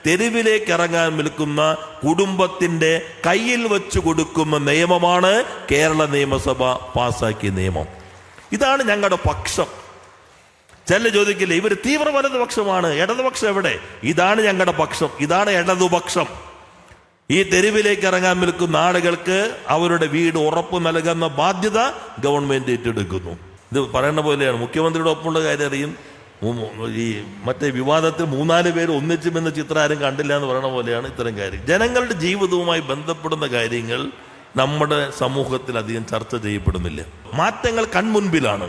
തെരുവിലേക്ക് ഇറങ്ങാൻ നിൽക്കുന്ന കുടുംബത്തിന്റെ കയ്യിൽ വെച്ച് കൊടുക്കുന്ന നിയമമാണ് കേരള നിയമസഭ പാസാക്കിയ നിയമം. ഇതാണ് ഞങ്ങളുടെ പക്ഷം. ചില ചോദിക്കില്ല, ഇവർ തീവ്ര വലതുപക്ഷമാണ്, ഇടതുപക്ഷം എവിടെ? ഇതാണ് ഞങ്ങളുടെ പക്ഷം, ഇതാണ് ഇടതുപക്ഷം. ഈ തെരുവിലേക്ക് ഇറങ്ങാൻ നിൽക്കുന്ന ആളുകൾക്ക് അവരുടെ വീട് ഉറപ്പ് നൽകുന്ന ബാധ്യത ഗവൺമെന്റ് ഏറ്റെടുക്കുന്നു. ഇത് പറയുന്ന പോലെയാണ്, മുഖ്യമന്ത്രിയുടെ ഒപ്പമുള്ള കാര്യം അറിയും. ഈ മറ്റേ വിവാദത്തിൽ 3-4 പേര് ഒന്നിച്ചുമെന്ന ചിത്രം ആരും കണ്ടില്ല എന്ന് പറയുന്ന പോലെയാണ് ഇത്തരം കാര്യം. ജനങ്ങളുടെ ജീവിതവുമായി ബന്ധപ്പെടുന്ന കാര്യങ്ങൾ നമ്മുടെ സമൂഹത്തിൽ അധികം ചർച്ച ചെയ്യപ്പെടുന്നില്ല. മാറ്റങ്ങൾ കൺമുൻപിലാണ്.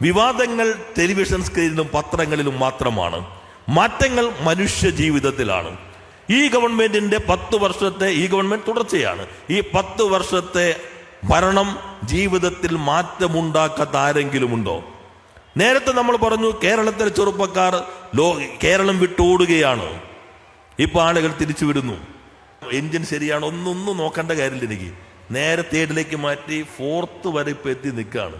വിവാദങ്ങൾ ടെലിവിഷൻ സ്ക്രീനിലും പത്രങ്ങളിലും മാത്രമാണ്. മാറ്റങ്ങൾ മനുഷ്യ ജീവിതത്തിലാണ്. ഈ ഗവൺമെന്റിന്റെ 10 വർഷത്തെ ഈ ഗവൺമെന്റ് തുടർച്ചയാണ്. ഈ 10 വർഷത്തെ ഭരണം ജീവിതത്തിൽ മാറ്റമുണ്ടാക്കാത്ത ആരെങ്കിലും ഉണ്ടോ? നേരത്തെ നമ്മൾ പറഞ്ഞു കേരളത്തിലെ ചെറുപ്പക്കാർ കേരളം വിട്ടോടുകയാണ്. ഇപ്പൊ ആളുകൾ തിരിച്ചു വിടുന്നു. എൻജിൻ ശരിയാണ്, ഒന്നും നോക്കേണ്ട കാര്യമില്ല. എനിക്ക് നേരെ 3rd മാറ്റി 4th വരെ ഇപ്പൊ എത്തി നിൽക്കുകയാണ്.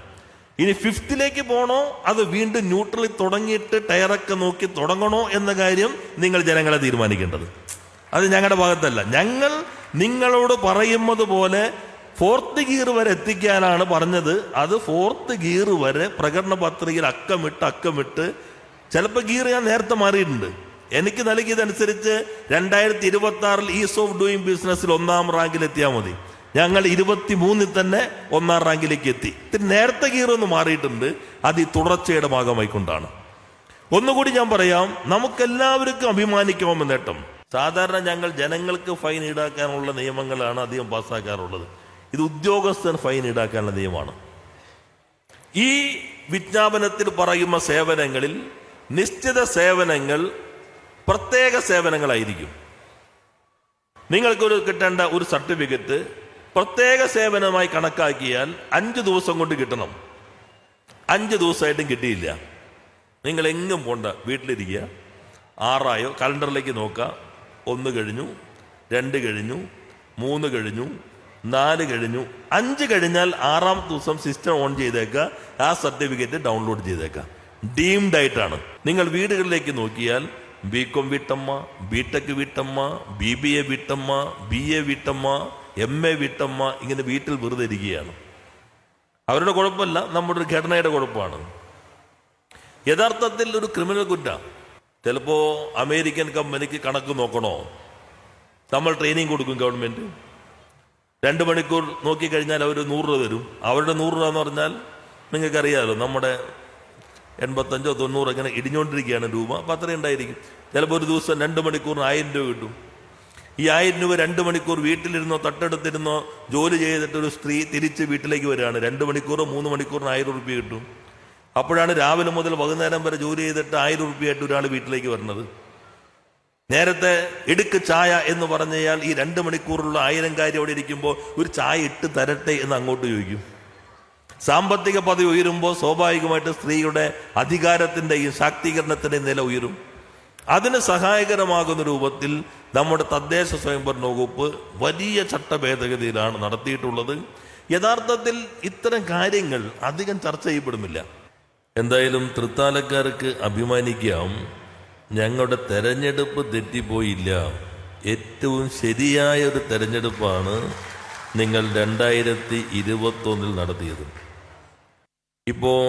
ഇനി 5th പോകണോ, അത് വീണ്ടും ന്യൂട്രലിൽ തുടങ്ങിയിട്ട് ടയറൊക്കെ നോക്കി തുടങ്ങണോ എന്ന കാര്യം നിങ്ങൾ ജനങ്ങളെ തീരുമാനിക്കേണ്ടത്. അത് ഞങ്ങളുടെ ഭാഗത്തല്ല. ഞങ്ങൾ നിങ്ങളോട് പറയുന്നത് പോലെ 4th ഗിയർ വരെ എത്തിക്കാനാണ് പറഞ്ഞത്. അത് 4th ഗിയർ വരെ പ്രകടന പത്രികയിൽ അക്കമിട്ട് ചിലപ്പോൾ ഗിയർ ഞാൻ നേരത്തെ മാറിയിട്ടുണ്ട്. എനിക്ക് നൽകിയതനുസരിച്ച് 2026 ഈസ് ഓഫ് ഡൂയിങ് ബിസിനസ്സിൽ 1ാം റാങ്കിൽ എത്തിയാൽ മതി. ഞങ്ങൾ 23 തന്നെ 1ാം റാങ്കിലേക്ക് എത്തി. നേരത്തെ ഗിയർ ഒന്ന് മാറിയിട്ടുണ്ട്. അത് ഈ തുടർച്ചയുടെ ഭാഗമായിക്കൊണ്ടാണ്. ഒന്നുകൂടി ഞാൻ പറയാം, നമുക്കെല്ലാവർക്കും അഭിമാനിക്കാവുന്ന നേട്ടം. സാധാരണ ഞങ്ങൾ ജനങ്ങൾക്ക് ഫൈൻ ഈടാക്കാനുള്ള നിയമങ്ങളാണ് അധികം പാസ്സാക്കാറുള്ളത്. ഇത് ഉദ്യോഗസ്ഥൻ ഫൈൻ ഈടാക്കാനുള്ള നിയമമാണ്. ഈ വിജ്ഞാപനത്തിൽ പറയുന്ന സേവനങ്ങളിൽ നിശ്ചിത സേവനങ്ങൾ പ്രത്യേക സേവനങ്ങളായിരിക്കും. നിങ്ങൾക്കൊരു കിട്ടേണ്ട ഒരു സർട്ടിഫിക്കറ്റ് പ്രത്യേക സേവനമായി കണക്കാക്കിയാൽ 5 ദിവസം കൊണ്ട് കിട്ടണം. 5 ദിവസമായിട്ടും കിട്ടിയില്ല. നിങ്ങൾ എങ്ങും പോണ്ട, വീട്ടിലിരിക്കുക. 6 കലണ്ടറിലേക്ക് നോക്കുക. 1 കഴിഞ്ഞു, 2 കഴിഞ്ഞു, 3 കഴിഞ്ഞു, 4 കഴിഞ്ഞു, 5 കഴിഞ്ഞാൽ 6ാം ദിവസം സിസ്റ്റം ഓൺ ചെയ്തേക്കുക. ആ സർട്ടിഫിക്കറ്റ് ഡൗൺലോഡ് ചെയ്തേക്കുക. ഡീംഡ് ആയിട്ടാണ്. നിങ്ങൾ വീടുകളിലേക്ക് നോക്കിയാൽ BCom വീട്ടമ്മ, BTech വീട്ടമ്മ, BBA വീട്ടമ്മ, BA വീട്ടമ്മ, MA വീട്ടമ്മ, ഇങ്ങനെ വീട്ടിൽ വെറുതെ ഇരിക്കുകയാണ്. അവരുടെ കുഴപ്പമല്ല, നമ്മുടെ ഒരു ഘടനയുടെ കുഴപ്പമാണ്. യഥാർത്ഥത്തിൽ ഒരു ക്രിമിനൽ കുറ്റം. ചിലപ്പോൾ അമേരിക്കൻ കമ്പനിക്ക് കണക്ക് നോക്കണോ, നമ്മൾ ട്രെയിനിങ് കൊടുക്കും ഗവൺമെന്റ്. 2 മണിക്കൂർ നോക്കിക്കഴിഞ്ഞാൽ അവർ 100 രൂപ തരും. അവരുടെ 100 രൂപ എന്ന് പറഞ്ഞാൽ നിങ്ങൾക്കറിയാമല്ലോ, നമ്മുടെ 85 90 ഇങ്ങനെ ഇടിഞ്ഞുകൊണ്ടിരിക്കുകയാണ് രൂപ. അപ്പം അത്രയും ഉണ്ടായിരിക്കും. ചിലപ്പോൾ ഒരു ദിവസം 2 മണിക്കൂറിന് 1000 രൂപ കിട്ടും. ഈ 1000 രൂപ 2 മണിക്കൂർ വീട്ടിലിരുന്നോ തട്ടെടുത്തിരുന്നോ ജോലി ചെയ്തിട്ട് ഒരു സ്ത്രീ തിരിച്ച് വീട്ടിലേക്ക് വരികയാണ്. 2 മണിക്കൂറോ 3 മണിക്കൂറിന് 1000 രൂപ കിട്ടും. അപ്പോഴാണ് രാവിലെ മുതൽ വൈകുന്നേരം വരെ ജോലി ചെയ്തിട്ട് 1000 രൂപയായിട്ട് ഒരാൾ വീട്ടിലേക്ക് വരുന്നത്. നേരത്തെ എടുക്ക് ചായ എന്ന് പറഞ്ഞാൽ ഈ 2 മണിക്കൂറുള്ള 1000 കാര്യം അവിടെ ഇരിക്കുമ്പോൾ ഒരു ചായ ഇട്ട് തരട്ടെ എന്ന് അങ്ങോട്ട് ചോദിക്കും. സാമ്പത്തിക പദവി ഉയരുമ്പോൾ സ്വാഭാവികമായിട്ട് സ്ത്രീയുടെ അധികാരത്തിൻ്റെയും ശാക്തീകരണത്തിൻ്റെയും നില ഉയരും. അതിന് സഹായകരമാകുന്ന രൂപത്തിൽ നമ്മുടെ തദ്ദേശ സ്വയംഭരണ വകുപ്പ് വലിയ ചട്ട ഭേദഗതിയിലാണ് നടത്തിയിട്ടുള്ളത്. യഥാർത്ഥത്തിൽ ഇത്തരം കാര്യങ്ങൾ അധികം ചർച്ച ചെയ്യപ്പെടുന്നില്ല. എന്തായാലും തൃത്താലക്കാർക്ക് അഭിമാനിക്കാം, ഞങ്ങളുടെ തെരഞ്ഞെടുപ്പ് തെറ്റിപ്പോയില്ല. ഏറ്റവും ശരിയായ ഒരു തെരഞ്ഞെടുപ്പാണ് നിങ്ങൾ 2021 നടത്തിയത്. ഇപ്പോൾ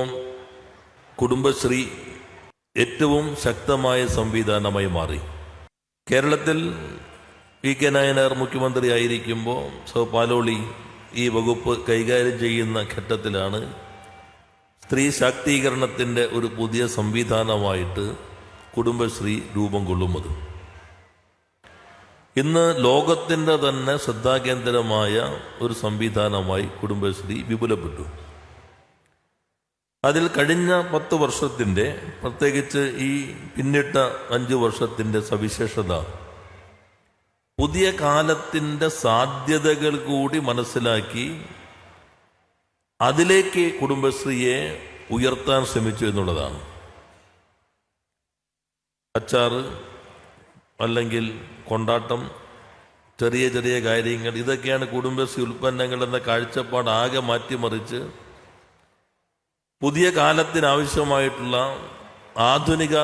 കുടുംബശ്രീ ഏറ്റവും ശക്തമായ സംവിധാനമായി മാറി. കേരളത്തിൽ PK നായനാർ മുഖ്യമന്ത്രി ആയിരിക്കുമ്പോൾ പാലോളി ഈ വകുപ്പ് കൈകാര്യം ചെയ്യുന്ന ഘട്ടത്തിലാണ് സ്ത്രീ ശാക്തീകരണത്തിൻ്റെ ഒരു പുതിയ സംവിധാനമായിട്ട് കുടുംബശ്രീ രൂപം കൊള്ളുന്നത്. ഇന്ന് ലോകത്തിൻ്റെ തന്നെ ശ്രദ്ധാകേന്ദ്രമായ ഒരു സംവിധാനമായി കുടുംബശ്രീ വിപുലപ്പെട്ടു. അതിൽ കഴിഞ്ഞ 10 വർഷത്തിൻ്റെ, പ്രത്യേകിച്ച് ഈ പിന്നിട്ട 5 വർഷത്തിൻ്റെ സവിശേഷത പുതിയ കാലത്തിൻ്റെ സാധ്യതകൾ കൂടി മനസ്സിലാക്കി അതിലേക്ക് കുടുംബശ്രീയെ ഉയർത്താൻ ശ്രമിച്ചു എന്നുള്ളതാണ്. അച്ചാറ് അല്ലെങ്കിൽ കൊണ്ടാട്ടം, ചെറിയ ചെറിയ കാര്യങ്ങൾ, ഇതൊക്കെയാണ് കുടുംബശ്രീ ഉൽപ്പന്നങ്ങൾ എന്ന കാഴ്ചപ്പാട് ആകെ മാറ്റിമറിച്ച് പുതിയ കാലത്തിനാവശ്യമായിട്ടുള്ള ആധുനിക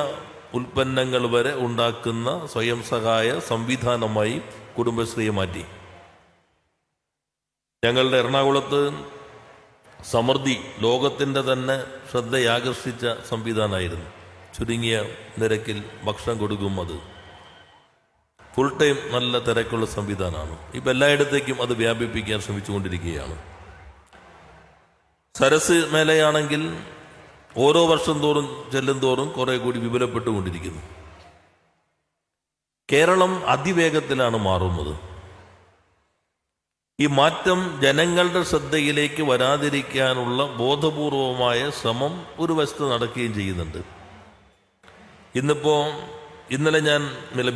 ഉൽപ്പന്നങ്ങൾ വരെ ഉണ്ടാക്കുന്ന സ്വയം സഹായ സംവിധാനമായി കുടുംബശ്രീയെ മാറ്റി. ഞങ്ങളുടെ എറണാകുളത്ത് സമൃദ്ധി ലോകത്തിൻ്റെ തന്നെ ശ്രദ്ധയാകർഷിച്ച സംവിധാനമായിരുന്നു. ചുരുങ്ങിയ നിരക്കിൽ ഭക്ഷണം കൊടുക്കും. അത് ഫുൾ ടൈം നല്ല തിരക്കുള്ള സംവിധാനമാണ്. ഇപ്പം എല്ലായിടത്തേക്കും അത് വ്യാപിപ്പിക്കാൻ ശ്രമിച്ചുകൊണ്ടിരിക്കുകയാണ്. സരസ് മേലയാണെങ്കിൽ ഓരോ വർഷം തോറും ചെല്ലും തോറും കുറെ കൂടി വിപുലപ്പെട്ടുകൊണ്ടിരിക്കുന്നു. കേരളം അതിവേഗത്തിലാണ് മാറുന്നത്. ഈ മാറ്റം ജനങ്ങളുടെ ശ്രദ്ധയിലേക്ക് വരാതിരിക്കാനുള്ള ബോധപൂർവമായ ശ്രമം ഒരു വശത്ത് നടക്കുകയും ചെയ്യുന്നുണ്ട്.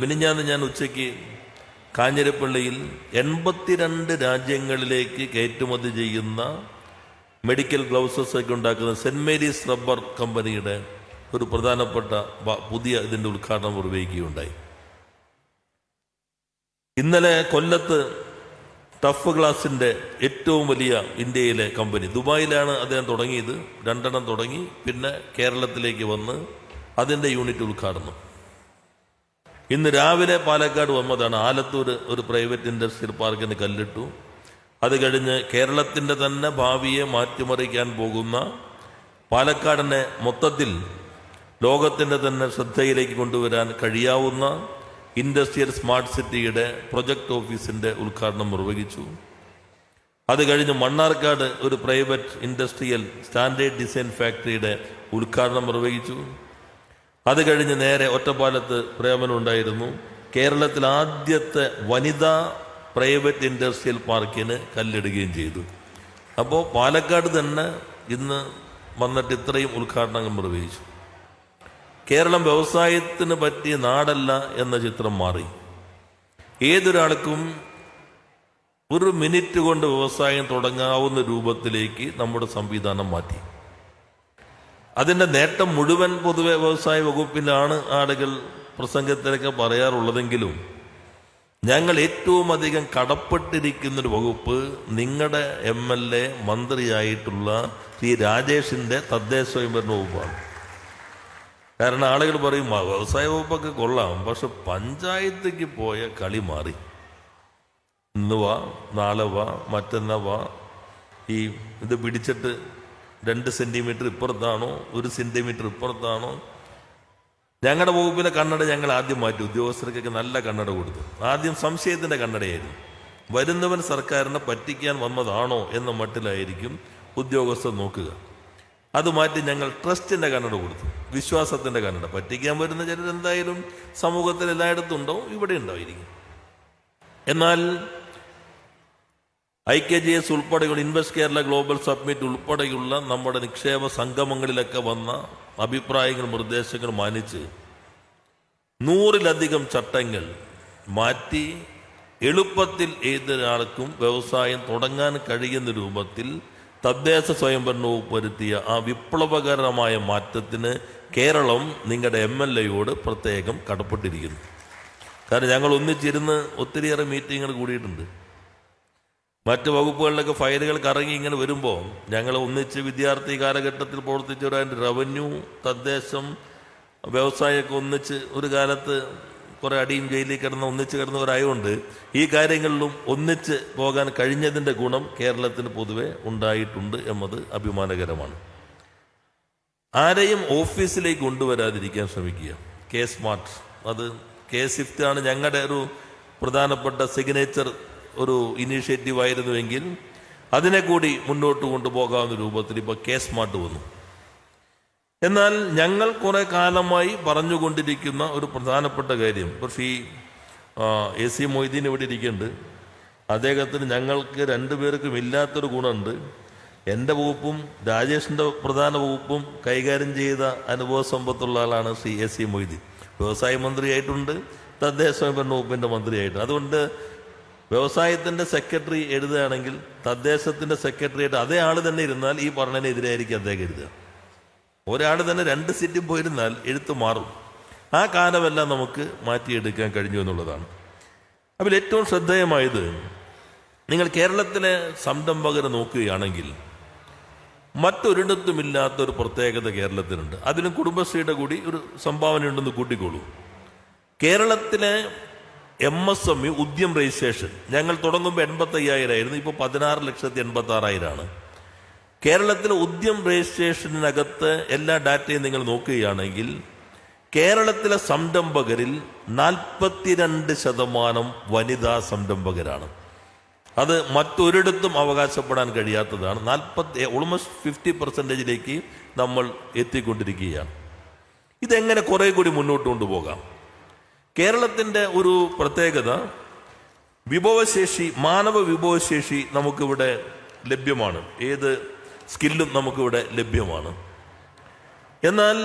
മിനിഞ്ഞാന്ന് ഞാൻ ഉച്ചയ്ക്ക് കാഞ്ഞിരപ്പള്ളിയിൽ 82 രാജ്യങ്ങളിലേക്ക് കയറ്റുമതി ചെയ്യുന്ന മെഡിക്കൽ ഗ്ലൗസസ് ഒക്കെ ഉണ്ടാക്കുന്ന സെൻറ് മേരീസ് റബ്ബർ കമ്പനിയുടെ ഒരു പ്രധാനപ്പെട്ട പുതിയ ഇതിൻ്റെ ഉദ്ഘാടനം നിർവഹിക്കുകയുണ്ടായി. ഇന്നലെ കൊല്ലത്ത് ടഫ് ഗ്ലാസിൻ്റെ ഏറ്റവും വലിയ ഇന്ത്യയിലെ കമ്പനി, ദുബായിലാണ് അദ്ദേഹം തുടങ്ങിയത്, 2 തുടങ്ങി, പിന്നെ കേരളത്തിലേക്ക് വന്ന് അതിൻ്റെ യൂണിറ്റ് ഉദ്ഘാടനം. ഇന്ന് രാവിലെ പാലക്കാട് വന്നതാണ്. ആലത്തൂർ ഒരു പ്രൈവറ്റ് ഇൻഡസ്ട്രിയൽ പാർക്കിന് കല്ലിട്ടു. അത് കഴിഞ്ഞ് കേരളത്തിൻ്റെ തന്നെ ഭാവിയെ മാറ്റിമറിക്കാൻ പോകുന്ന, പാലക്കാടിനെ മൊത്തത്തിൽ ലോകത്തിൻ്റെ തന്നെ ശ്രദ്ധയിലേക്ക് കൊണ്ടുവരാൻ കഴിയാവുന്ന ഇൻഡസ്ട്രിയൽ സ്മാർട്ട് സിറ്റിയുടെ പ്രൊജക്ട് ഓഫീസിൻ്റെ ഉദ്ഘാടനം നിർവഹിച്ചു. അത് കഴിഞ്ഞ് മണ്ണാർക്കാട് ഒരു പ്രൈവറ്റ് ഇൻഡസ്ട്രിയൽ സ്റ്റാൻഡേർഡ് ഡിസൈൻ ഫാക്ടറിയുടെ ഉദ്ഘാടനം നിർവഹിച്ചു. അത് കഴിഞ്ഞ് നേരെ ഒറ്റപ്പാലത്ത് പ്രേമനുണ്ടായിരുന്നു. കേരളത്തിൽ ആദ്യത്തെ വനിതാ പ്രൈവറ്റ് ഇൻഡസ്ട്രിയൽ പാർക്കിന് കല്ലിടുകയും ചെയ്തു. അപ്പോൾ പാലക്കാട് തന്നെ ഇന്ന് വന്നിട്ട് ഇത്രയും ഉദ്ഘാടനങ്ങൾ നിർവഹിച്ചു. കേരളം വ്യവസായത്തിന് പറ്റിയ നാടല്ല എന്ന ചിത്രം മാറി. ഏതൊരാൾക്കും ഒരു മിനിറ്റ് കൊണ്ട് വ്യവസായം തുടങ്ങാവുന്ന രൂപത്തിലേക്ക് നമ്മുടെ സംവിധാനം മാറ്റി. അതിൻ്റെ നേട്ടം മുഴുവൻ പൊതുവെ വ്യവസായ വകുപ്പിലാണ് ആളുകൾ പ്രസംഗത്തിലൊക്കെ പറയാറുള്ളതെങ്കിലും ഞങ്ങൾ ഏറ്റവും അധികം കടപ്പെട്ടിരിക്കുന്നൊരു വകുപ്പ് നിങ്ങളുടെ MLA മന്ത്രിയായിട്ടുള്ള ശ്രീ രാജേഷിൻ്റെ തദ്ദേശ സ്വയംഭരണ വകുപ്പാണ്. കാരണം ആളുകൾ പറയും വ്യവസായ വകുപ്പൊക്കെ കൊള്ളാം, പക്ഷെ പഞ്ചായത്തേക്ക് പോയ കളി മാറി. ഇന്ന് വാ, നാളെ വാ, മറ്റന്നാ വാ, ഇത് പിടിച്ചിട്ട് 2 സെൻറ്റിമീറ്റർ ഇപ്പുറത്താണോ 1 സെൻറ്റിമീറ്റർ ഇപ്പുറത്താണോ. ഞങ്ങളുടെ വകുപ്പിലെ കണ്ണട ഞങ്ങൾ ആദ്യം മാറ്റി. ഉദ്യോഗസ്ഥർക്കൊക്കെ നല്ല കണ്ണട കൊടുത്തു. ആദ്യം സംശയത്തിൻ്റെ കണ്ണടയായിരുന്നു. വരുന്നവൻ സർക്കാരിനെ പറ്റിക്കാൻ വന്നതാണോ എന്ന മട്ടിലായിരിക്കും ഉദ്യോഗസ്ഥർ നോക്കുക. അത് മാറ്റി ഞങ്ങൾ ട്രസ്റ്റിൻ്റെ കണ്ണട കൊടുത്തു, വിശ്വാസത്തിൻ്റെ കണ്ണട. പറ്റിക്കാൻ വരുന്ന ചിലരെന്തായാലും സമൂഹത്തിൽ എല്ലായിടത്തും ഉണ്ടാവും, ഇവിടെ ഉണ്ടായിരിക്കും. എന്നാൽ IKGS ഉൾപ്പെടെയുള്ള ഇൻവെസ്റ്റ് കേരള ഗ്ലോബൽ സബ്മിറ്റ് ഉൾപ്പെടെയുള്ള നമ്മുടെ നിക്ഷേപ സംഗമങ്ങളിലൊക്കെ വന്ന അഭിപ്രായങ്ങൾ, നിർദ്ദേശങ്ങൾ മാനിച്ച് 100-ലധികം ചട്ടങ്ങൾ മാറ്റി എളുപ്പത്തിൽ ഏതൊരാൾക്കും വ്യവസായം തുടങ്ങാൻ കഴിയുന്ന രൂപത്തിൽ തദ്ദേശ സ്വയംഭരണ വകുപ്പ് വരുത്തിയ ആ വിപ്ലവകരമായ മാറ്റത്തിന് കേരളം നിങ്ങളുടെ MLAയോട് പ്രത്യേകം കടപ്പെട്ടിരിക്കുന്നു. കാരണം ഞങ്ങൾ ഒന്നിച്ചിരുന്ന് ഒത്തിരിയേറെ മീറ്റിങ്ങുകൾ കൂടിയിട്ടുണ്ട്. മറ്റ് വകുപ്പുകളിലൊക്കെ ഫയലുകൾ കറങ്ങി ഇങ്ങനെ വരുമ്പോൾ ഞങ്ങൾ ഒന്നിച്ച് വിദ്യാർത്ഥി കാലഘട്ടത്തിൽ പ്രവർത്തിച്ചവരായിട്ട് റവന്യൂ, തദ്ദേശം, വ്യവസായമൊക്കെ ഒന്നിച്ച് ഒരു കാലത്ത് കുറേ അടിയും ജയിലിൽ ഒന്നിച്ച് കിടന്നവരായതുകൊണ്ട് ഈ കാര്യങ്ങളിലും ഒന്നിച്ച് പോകാൻ കഴിഞ്ഞതിൻ്റെ ഗുണം കേരളത്തിന് പൊതുവെ ഉണ്ടായിട്ടുണ്ട് എന്നത് അഭിമാനകരമാണ്. ആരെയും ഓഫീസിലേക്ക് കൊണ്ടുവരാതിരിക്കാൻ ശ്രമിക്കുക. സ്മാർട്ട്, അത് സ്വിഫ്റ്റ് ആണ് ഞങ്ങളുടെ ഒരു പ്രധാനപ്പെട്ട സിഗ്നേച്ചർ ഒരു ഇനീഷ്യേറ്റീവ് ആയിരുന്നുവെങ്കിൽ അതിനെ കൂടി മുന്നോട്ട് കൊണ്ടുപോകാവുന്ന രൂപത്തിൽ ഇപ്പോൾ സ്മാർട്ട് വന്നു. എന്നാൽ ഞങ്ങൾ കുറെ കാലമായി പറഞ്ഞുകൊണ്ടിരിക്കുന്ന ഒരു പ്രധാനപ്പെട്ട കാര്യം, പക്ഷേ ഈ AC മൊയ്തീൻ ഇവിടെ ഇരിക്കുന്നുണ്ട്. അദ്ദേഹത്തിന് ഞങ്ങൾക്ക് 2 പേർക്കും ഇല്ലാത്തൊരു ഗുണമുണ്ട്. എൻ്റെ വകുപ്പും രാജേഷിൻ്റെ പ്രധാന വകുപ്പും കൈകാര്യം ചെയ്ത അനുഭവ സമ്പത്തുള്ള ആളാണ് ശ്രീ AC മൊയ്തീൻ. വ്യവസായ മന്ത്രിയായിട്ടുണ്ട്, തദ്ദേശ സ്വയംഭരണ വകുപ്പിൻ്റെ മന്ത്രിയായിട്ടുണ്ട്. അതുകൊണ്ട് വ്യവസായത്തിൻ്റെ സെക്രട്ടറി എഴുതുകയാണെങ്കിൽ തദ്ദേശത്തിൻ്റെ സെക്രട്ടറിയായിട്ട് അതേ ആൾ തന്നെ ഇരുന്നാൽ ഈ പറഞ്ഞതിനെതിരായിരിക്കും അദ്ദേഹം എഴുതുക. ഒരാൾ തന്നെ 2 സീറ്റും പോയിരുന്നാൽ എഴുത്ത് മാറും. ആ കാലമെല്ലാം നമുക്ക് മാറ്റിയെടുക്കാൻ കഴിഞ്ഞു എന്നുള്ളതാണ്. അതിൽ ഏറ്റവും ശ്രദ്ധേയമായത്, നിങ്ങൾ കേരളത്തിലെ സംരംഭകരെ നോക്കുകയാണെങ്കിൽ മറ്റൊരിടത്തുമില്ലാത്തൊരു പ്രത്യേകത കേരളത്തിനുണ്ട്. അതിനും കുടുംബശ്രീയുടെ കൂടി ഒരു സംഭാവന ഉണ്ടെന്ന് കൂട്ടിക്കോളൂ. കേരളത്തിലെ MSME ഉദ്യം രജിസ്ട്രേഷൻ ഞങ്ങൾ തുടങ്ങുമ്പോൾ 85,000 ആയിരുന്നു. ഇപ്പോൾ 16,86,000 കേരളത്തിലെ ഉദ്യം രജിസ്ട്രേഷനകത്ത് എല്ലാ ഡാറ്റയും നിങ്ങൾ നോക്കുകയാണെങ്കിൽ കേരളത്തിലെ സംരംഭകരിൽ 42% വനിതാ സംരംഭകരാണ്. അത് മറ്റൊരിടത്തും അവകാശപ്പെടാൻ കഴിയാത്തതാണ്. ഓൾമോസ്റ്റ് 50% നമ്മൾ എത്തിക്കൊണ്ടിരിക്കുകയാണ്. ഇതെങ്ങനെ കുറെ കൂടി മുന്നോട്ട് കൊണ്ടുപോകാം? കേരളത്തിൻ്റെ ഒരു പ്രത്യേകത, മാനവ വിഭവശേഷി നമുക്കിവിടെ ലഭ്യമാണ്. ഏത് സ്കില്ലും നമുക്കിവിടെ ലഭ്യമാണ്. എന്നാൽ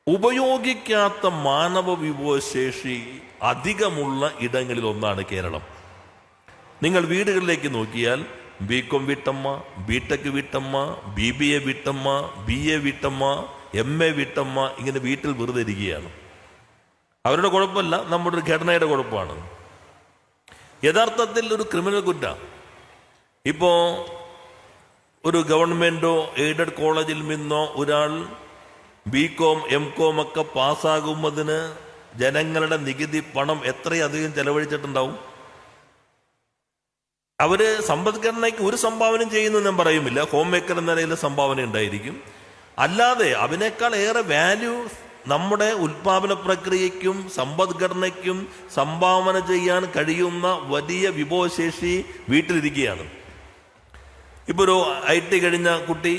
ഉപയോഗിക്കാത്ത മാനവ വിഭവശേഷി അധികമുള്ള ഇടങ്ങളിൽ ഒന്നാണ് കേരളം. നിങ്ങൾ വീടുകളിലേക്ക് നോക്കിയാൽ BCom വീട്ടമ്മ, BTech വീട്ടമ്മ, BBA വീട്ടമ്മ, BA വീട്ടമ്മ, MA വീട്ടമ്മ ഇങ്ങനെ വീട്ടിൽ വെറുതെ ഇരിക്കുകയാണ്. അവരുടെ കുഴപ്പമല്ല, നമ്മുടെ ഒരു ഘടനയുടെ കുഴപ്പമാണ്. യഥാർത്ഥത്തിൽ ഒരു ക്രിമിനൽ കുറ്റം. ഇപ്പോൾ ഒരു ഗവൺമെൻറ്റോ എയ്ഡഡ് കോളേജിൽ നിന്നോ ഒരാൾ BCom MCom ഒക്കെ പാസ്സാകുന്നതിന് ജനങ്ങളുടെ നികുതി പണം എത്രയധികം ചെലവഴിച്ചിട്ടുണ്ടാവും. അവർ സമ്പദ്ഘടനയ്ക്ക് ഒരു സംഭാവനയും ചെയ്യുന്നു ഞാൻ പറയുമില്ല. ഹോം മേക്കർ എന്ന നിലയിൽ സംഭാവന ഉണ്ടായിരിക്കും. അല്ലാതെ അതിനേക്കാൾ ഏറെ വാല്യൂ നമ്മുടെ ഉൽപാദന പ്രക്രിയയ്ക്കും സമ്പദ്ഘടനയ്ക്കും സംഭാവന ചെയ്യാൻ കഴിയുന്ന വലിയ വിഭവശേഷി വീട്ടിലിരിക്കുകയാണ്. ഇപ്പോൾ ഒരു IT കഴിഞ്ഞ കുട്ടി,